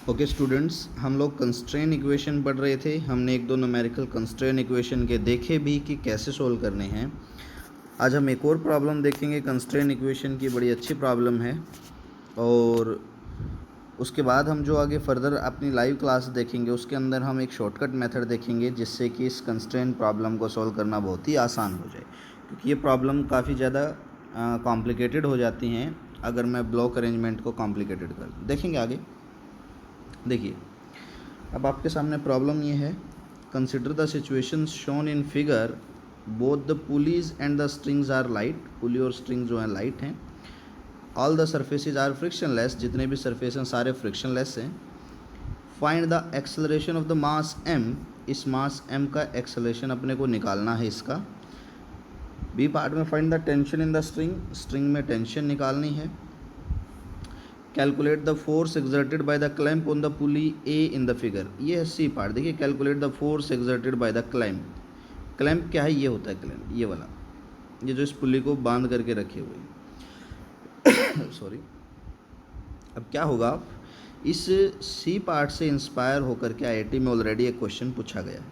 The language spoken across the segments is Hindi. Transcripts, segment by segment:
ओके स्टूडेंट्स, हम लोग कंस्ट्रेन इक्वेशन पढ़ रहे थे। हमने एक दो न्यूमेरिकल कंस्ट्रेन इक्वेशन के देखे भी कि कैसे सोल्व करने हैं। आज हम एक और प्रॉब्लम देखेंगे कंस्ट्रेन इक्वेशन की, बड़ी अच्छी प्रॉब्लम है। और उसके बाद हम जो आगे फर्दर अपनी लाइव क्लास देखेंगे उसके अंदर हम एक शॉर्टकट मेथड देखेंगे जिससे कि इस कंस्ट्रेन प्रॉब्लम को सॉल्व करना बहुत ही आसान हो जाए, क्योंकि ये प्रॉब्लम काफ़ी ज़्यादा कॉम्प्लिकेटेड हो जाती हैं अगर मैं ब्लॉक अरेंजमेंट को कॉम्प्लिकेटेड कर दूँ। देखेंगे आगे। देखिए, अब आपके सामने प्रॉब्लम ये है, consider the situation shown in figure, both the pulleys and the strings are light. Pulley और स्ट्रिंग जो हैं लाइट हैं। All the surfaces are frictionless, जितने भी सरफेस हैं सारे फ्रिक्शनलेस हैं। Find the acceleration of the mass m, इस मास m का एक्सेलरेशन अपने को निकालना है इसका। बी पार्ट में find the tension in the string, string में टेंशन निकालनी है। Calculate the force exerted by the clamp on the pulley A in the figure, ये है सी पार्ट। देखिए, calculate the force exerted by the clamp. Clamp क्या है? ये होता है क्लैंप, ये वाला, ये जो इस पुली को बांध करके रखे हुए सॉरी। अब क्या होगा, इस सी पार्ट से इंस्पायर होकर के आईआईटी में ऑलरेडी एक क्वेश्चन पूछा गया है।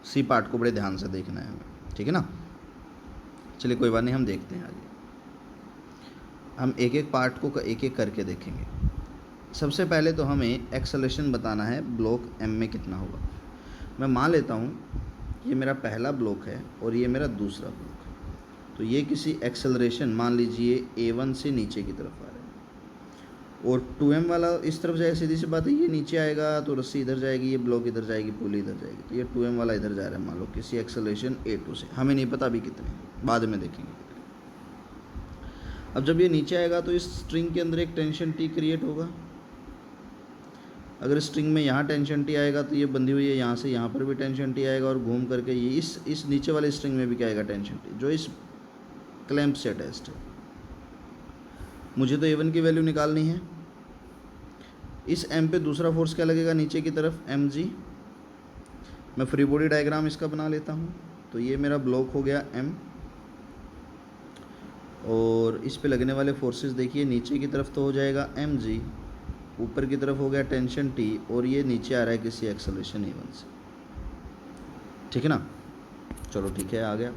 सी पार्ट को बड़े ध्यान से देखना है हमें, ठीक है ना। चलिए कोई बात नहीं, हम देखते हैं आगे। हम एक एक पार्ट को एक एक करके देखेंगे। सबसे पहले तो हमें एक्सेलरेशन बताना है, ब्लॉक एम में कितना होगा। मैं मान लेता हूँ ये मेरा पहला ब्लॉक है और ये मेरा दूसरा ब्लॉक है। तो ये किसी एक्सेलरेशन, मान लीजिए A1 से नीचे की तरफ आ रहा है और 2m वाला इस तरफ जाएगा। सीधी सी बात है, ये नीचे आएगा तो रस्सी इधर जाएगी, ये ब्लॉक इधर जाएगी, पुली इधर जाएगी। तो ये 2m वाला इधर जा रहा है, मान लो किसी एक्सेलरेशन A2 से। हमें नहीं पता अभी कितने, बाद में देखेंगे। अब जब ये नीचे आएगा तो इस स्ट्रिंग के अंदर एक टेंशन T क्रिएट होगा। अगर स्ट्रिंग में यहाँ टेंशन T आएगा तो ये बंधी हुई है, यहाँ से यहाँ पर भी टेंशन T आएगा और घूम करके ये इस नीचे वाले स्ट्रिंग में भी क्या आएगा? टेंशन T, जो इस क्लैंप से अटैच्ड है। मुझे तो A1 की वैल्यू निकालनी है। इस M पे दूसरा फोर्स क्या लगेगा? नीचे की तरफ mg। मैं फ्री बॉडी डायग्राम इसका बना लेता हूँ। तो ये मेरा ब्लॉक हो गया M, और इस पे लगने वाले फोर्सेस देखिए, नीचे की तरफ तो हो जाएगा mg, ऊपर की तरफ हो गया टेंशन T, और ये नीचे आ रहा है किसी एक्सेलरेशन A1 से, ठीक है ना। चलो ठीक है, आ गया।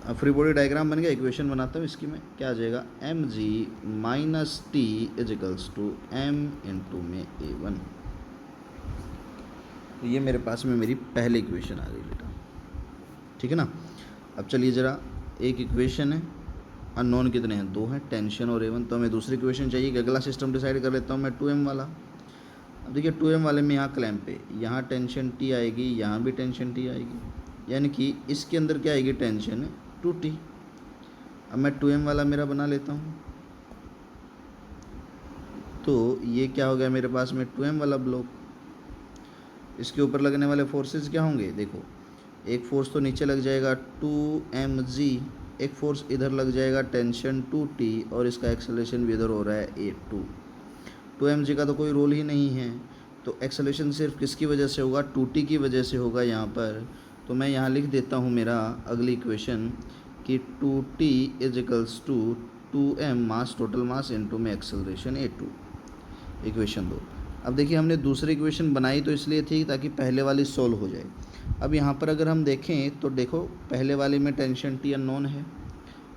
अब फ्री बॉडी डायग्राम बन गया। इक्वेशन बनाता हूँ इसकी मैं, क्या आ जाएगा? mg minus T is equals to m into में A1। तो ये मेरे पास में मेरी पहली इक्वेशन आ गई बेटा, ठीक है ना। अब चलिए ज़रा, एक इक्वेशन है, अननोन कितने हैं? 2 हैं, टेंशन और A1। तो हमें दूसरी इक्वेशन चाहिए कि अगला सिस्टम डिसाइड कर लेता हूँ मैं 2m वाला। अब देखिए 2m वाले में यहाँ क्लैंप पे, यहाँ टेंशन T आएगी, यहाँ भी टेंशन T आएगी, यानी कि इसके अंदर क्या आएगी? Tension 2T। अब मैं 2m वाला मेरा बना लेता हूँ। तो ये क्या हो गया मेरे पास में? 2m वाला ब्लॉक। इसके ऊपर लगने वाले फोर्सेस क्या होंगे? देखो, एक फोर्स तो नीचे लग जाएगा 2mg, एक फोर्स इधर लग जाएगा टेंशन 2T, और इसका एक्सेलरेशन भी इधर हो रहा है A2। 2mg का तो कोई रोल ही नहीं है, तो एक्सेलरेशन सिर्फ किसकी वजह से होगा? 2T की वजह से होगा यहाँ पर। तो मैं यहाँ लिख देता हूँ मेरा अगली इक्वेशन कि 2T is equals to 2m mass, total mass, into में एक्सेलरेशन A2, इक्वेशन 2। अब देखिए, हमने दूसरी इक्वेशन बनाई तो इसलिए थी ताकि पहले वाली सोल्व हो जाए। अब यहाँ पर अगर हम देखें तो देखो, पहले वाले में टेंशन T अननोन है,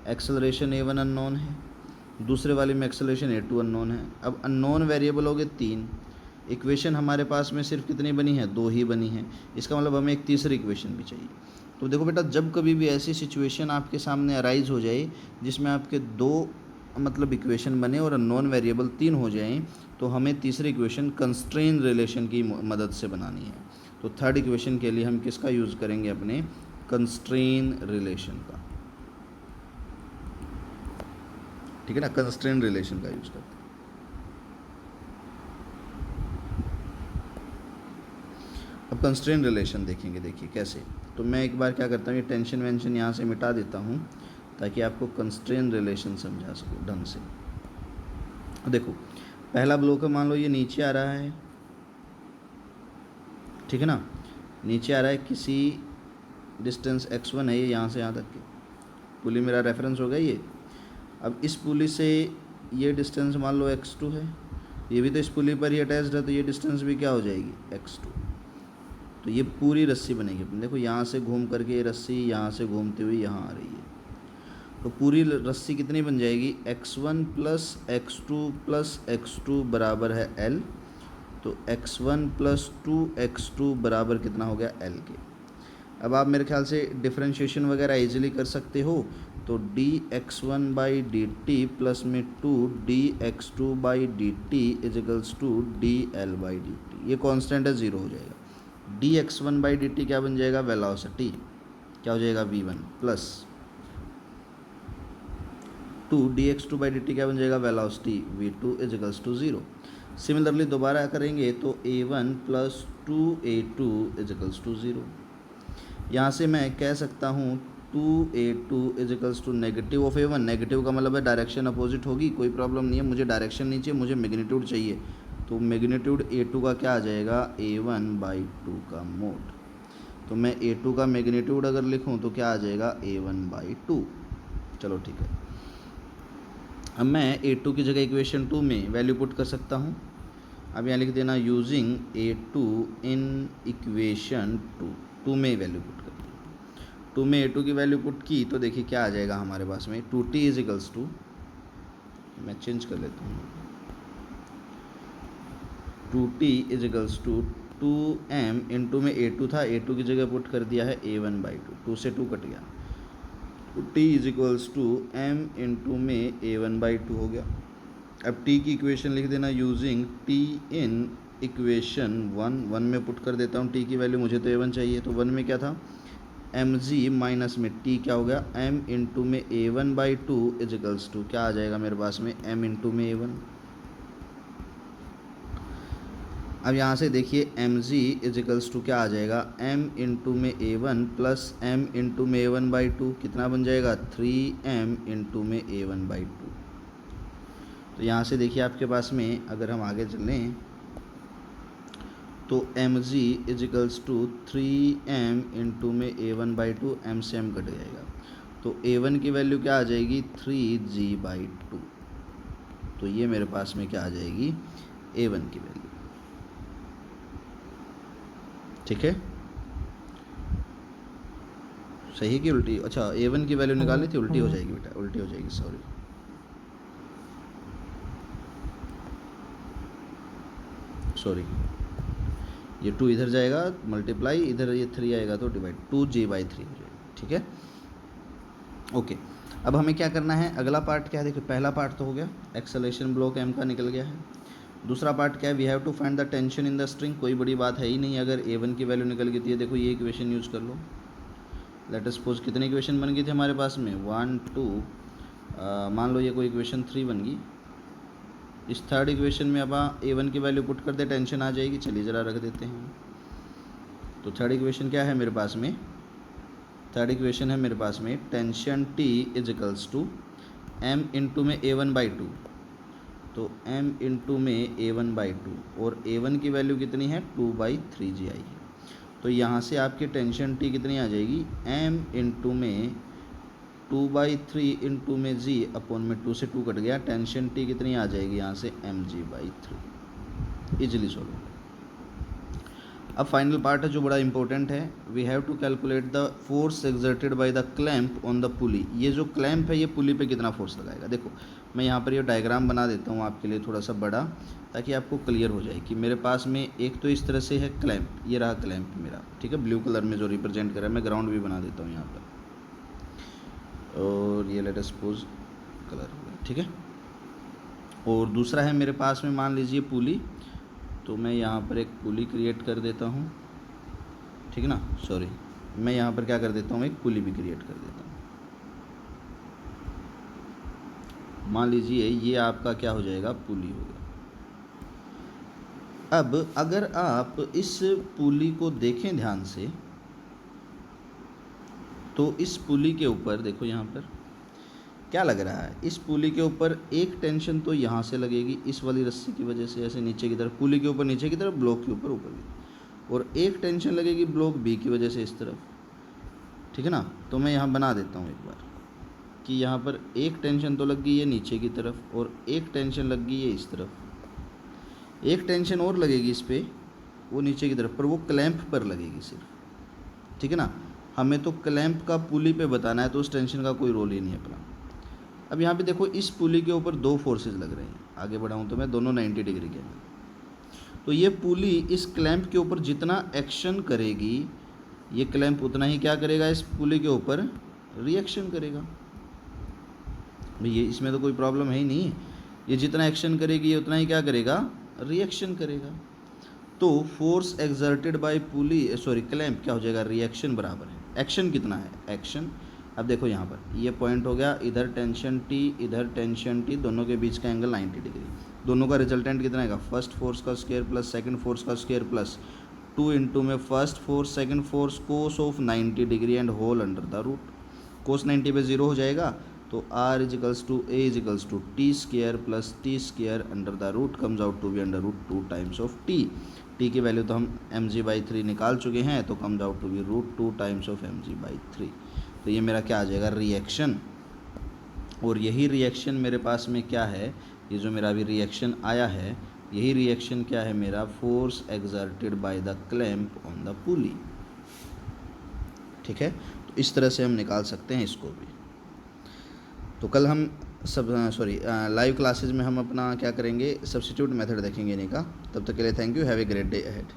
एक्सेलरेशन A1 अननोन है, दूसरे वाले में एक्सेलरेशन A2 अननोन है। अब अननोन वेरिएबल हो गए 3। इक्वेशन हमारे पास में सिर्फ कितनी बनी है? 2 ही बनी है। इसका मतलब हमें एक तीसरी इक्वेशन भी चाहिए। तो देखो बेटा, जब कभी भी ऐसी सिचुएशन आपके सामने अराइज हो जाए जिसमें आपके 2 मतलब इक्वेशन बने और अननोन वेरिएबल 3 हो जाएं, तो हमें तीसरी इक्वेशन कंस्ट्रेन रिलेशन की मदद से बनानी है। तो थर्ड इक्वेशन के लिए हम किसका यूज़ करेंगे? अपने कंस्ट्रेन रिलेशन का, ठीक है ना। कंस्ट्रेन रिलेशन का यूज़ करते हैं। अब कंस्ट्रेन रिलेशन देखेंगे, देखिए कैसे। तो मैं एक बार क्या करता हूँ, ये टेंशन वेंशन यहाँ से मिटा देता हूँ ताकि आपको कंस्ट्रेन रिलेशन समझा सकूँ ढंग से। देखो, पहला ब्लॉक है, मान लो ये नीचे आ रहा है, ठीक है ना। नीचे आ रहा है, किसी डिस्टेंस x1 है, ये यहाँ से यहाँ तक की पुली मेरा रेफरेंस होगा ये। अब इस पुली से ये डिस्टेंस मान लो x2 है, ये भी तो इस पुली पर ही अटैच्ड है, तो ये डिस्टेंस भी क्या हो जाएगी x2। तो ये पूरी रस्सी बनेगी अपनी। देखो यहाँ से घूम करके ये रस्सी यहाँ से घूमते हुए यहाँ आ रही है, तो पूरी रस्सी कितनी बन जाएगी, x1 प्लस x2 बराबर है l। तो x1 प्लस 2x2 बराबर कितना हो गया l के। अब आप मेरे ख्याल से डिफ्रेंशिएशन वगैरह इजीली कर सकते हो। तो dx1 by D T plus में 2 by D T is equals to dl by D T. ये कांस्टेंट है, ज़ीरो हो जाएगा। dx1 बाई डी टी क्या बन जाएगा, वेलोसिटी क्या हो जाएगा v1 plus 2 dx2 by D T क्या बन जाएगा, velocity v2 is equals to 0। Similarly दोबारा करेंगे तो a1 plus 2a2 is equals to 0। यहाँ से मैं कह सकता हूँ 2a2 is equals to negative of a1। Negative का मतलब है डायरेक्शन अपोजिट होगी, कोई प्रॉब्लम नहीं है, मुझे डायरेक्शन नहीं चाहिए, मुझे मैग्नीट्यूड चाहिए। तो मैग्नीट्यूड a2 का क्या आ जाएगा, a1 बाई 2 का मोड। तो मैं a2 का मैग्नीट्यूड अगर लिखूँ तो क्या आ जाएगा, a1 बाई 2। चलो ठीक है। अब मैं a2 की जगह इक्वेशन 2 में वैल्यू पुट कर सकता हूँ। अब यहाँ लिख देना यूजिंग a2 इन इक्वेशन 2 में वैल्यू पुट कर दी। 2 में a2 की वैल्यू पुट की तो देखिए क्या आ जाएगा हमारे पास में, 2t इज इक्वल्स टू, मैं चेंज कर लेता हूँ, 2t is equals to 2m into में a2 था, a2 की जगह पुट कर दिया है a1 बाई 2, 2 से 2 कट गया, तो t is equals to m into में a1 बाई 2 हो गया। अब t की इक्वेशन लिख देना यूजिंग t इन इक्वेशन 1 में पुट कर देता हूँ। t की वैल्यू मुझे तो a1 चाहिए, तो 1 में क्या था, mg माइनस में t क्या हो गया, m इंटू में a1 by 2 is equals to क्या आ जाएगा मेरे पास में, m इंटू में a1। अब यहाँ से देखिए mg इज इक्वल्स टू क्या आ जाएगा, m इंटू में a1 प्लस m इंटू में a1 बाई 2 कितना बन जाएगा, 3m इंटू में a1 बाई 2। तो यहाँ से देखिए आपके पास में अगर हम आगे चलें तो mg is equals to 3m into में a1 बाई 2, m से m कट जाएगा, तो a1 की वैल्यू क्या आ जाएगी, 3g बाई 2। तो ये मेरे पास में क्या आ जाएगी, a1 की वैल्यू। ठीक है, सही की उल्टी, अच्छा a1 की वैल्यू निकालनी थी, उल्टी हो जाएगी बेटा, उल्टी हो जाएगी, सॉरी। ये 2 इधर जाएगा मल्टीप्लाई, इधर ये 3 आएगा तो डिवाइड, 2g बाई 3 हो जाएगा। ठीक है, ओके। अब हमें क्या करना है, अगला पार्ट क्या है, देखिए पहला पार्ट तो हो गया, एक्सेलरेशन ब्लॉक m का निकल गया है। दूसरा पार्ट क्या है, we have to find the tension in the string. कोई बड़ी बात है ही नहीं, अगर a1 की वैल्यू निकल गई थी, ये देखो ये इक्वेशन यूज़ कर लो। लेट अस सपोज कितनी इक्वेशन बन गई थी हमारे पास में, 1 2, मान लो ये कोई इक्वेशन 3 बन गई। इस थर्ड इक्वेशन में अब a1 की वैल्यू पुट कर दे, टेंशन आ जाएगी। चलिए ज़रा रख देते हैं। तो थर्ड इक्वेशन क्या है मेरे पास में, थर्ड इक्वेशन है मेरे पास में tension t is equals to m into में a1 बाई 2, तो m इंटू में a1 बाई 2, और a1 की वैल्यू कितनी है, 2 बाई 3g आई है। तो यहाँ से आपकी टेंशन t कितनी आ जाएगी, m इंटू में 2 बाई 3 इंटू में g अपॉन में 2 से 2 कट गया, टेंशन t कितनी आ जाएगी यहाँ से, mg बाई 3। Easily solve. अब फाइनल पार्ट है जो बड़ा इंपॉर्टेंट है, we have to calculate the force exerted by the clamp on the pulley. ये जो क्लैंप है ये पुली पे कितना फोर्स लगाएगा। देखो मैं यहाँ पर ये डायग्राम बना देता हूँ आपके लिए थोड़ा सा बड़ा, ताकि आपको क्लियर हो जाए कि मेरे पास में एक तो इस तरह से है क्लैंप, ये रहा क्लैंप मेरा, ठीक है, ब्लू कलर में जो रिप्रेजेंट कर रहा है। मैं ग्राउंड भी बना देता हूँ यहाँ पर, और ये लेट अस सपोज कलर हो गया, ठीक है। और दूसरा है मेरे पास में मान लीजिए पुली, तो मैं यहाँ पर एक पुली क्रिएट कर देता हूँ, ठीक है ना, सॉरी मैं यहाँ पर क्या कर देता हूँ, एक पुली भी क्रिएट कर देता हूँ। मान लीजिए ये आपका क्या हो जाएगा, पुली हो गया। अब अगर आप इस पुली को देखें ध्यान से, तो इस पुली के ऊपर देखो यहाँ पर क्या लग रहा है, इस पुली के ऊपर एक टेंशन तो यहाँ से लगेगी इस वाली रस्सी की वजह से, ऐसे नीचे की तरफ, पुली के ऊपर नीचे की तरफ, ब्लॉक के ऊपर ऊपर की, और एक टेंशन लगेगी ब्लॉक बी की वजह से इस तरफ, ठीक है ना। तो मैं यहाँ बना देता हूँ एक बार कि यहाँ पर एक टेंशन तो लग गई है नीचे की तरफ, और एक टेंशन लग गई है इस तरफ। एक टेंशन और लगेगी इस पर, वो नीचे की तरफ, पर वो क्लैंप पर लगेगी सिर्फ, ठीक है ना। हमें तो क्लैंप का पुली पे बताना है, तो उस टेंशन का कोई रोल ही नहीं है अपना। अब यहाँ पे देखो इस पुली के ऊपर दो फोर्सेस लग रहे हैं, आगे बढ़ाऊँ तो मैं, दोनों 90 डिग्री के हैं। तो ये पुली इस क्लैंप के ऊपर जितना एक्शन करेगी, ये क्लैंप उतना ही क्या करेगा, इस पुली के ऊपर रिएक्शन करेगा। भाई ये इसमें तो कोई प्रॉब्लम है ही नहीं, ये जितना एक्शन करेगी ये उतना ही क्या करेगा, रिएक्शन करेगा। तो फोर्स एक्सर्टेड बाय पुली, सॉरी क्लैंप, क्या हो जाएगा, रिएक्शन बराबर है एक्शन, कितना है एक्शन। अब देखो यहाँ पर ये पॉइंट हो गया, इधर टेंशन T, इधर टेंशन T, दोनों के बीच का एंगल 90 डिग्री, दोनों का रिजल्टेंट कितना आएगा, फर्स्ट फोर्स का स्क्वायर प्लस सेकंड फोर्स का स्क्वायर प्लस 2 इंटू में first force second force cos of 90 degree and whole under the root. Cos 90 पे 0 हो जाएगा, तो R equals to A equals to T square plus T square under the root comes out to be under root 2 times of T। T की वैल्यू तो हम mg/3 निकाल चुके हैं, तो comes out to be root 2 times of mg/3। तो ये मेरा क्या आ जाएगा, रिएक्शन। और यही रिएक्शन मेरे पास में क्या है, ये जो मेरा अभी रिएक्शन आया है, यही रिएक्शन क्या है मेरा, force exerted by the clamp on the पुली। ठीक है, तो इस तरह से हम निकाल सकते हैं इसको भी। तो कल हम लाइव क्लासेस में हम अपना क्या करेंगे, सब्स्टिट्यूट मेथड देखेंगे इन्हीं का। तब तक के लिए thank you, have a great day ahead.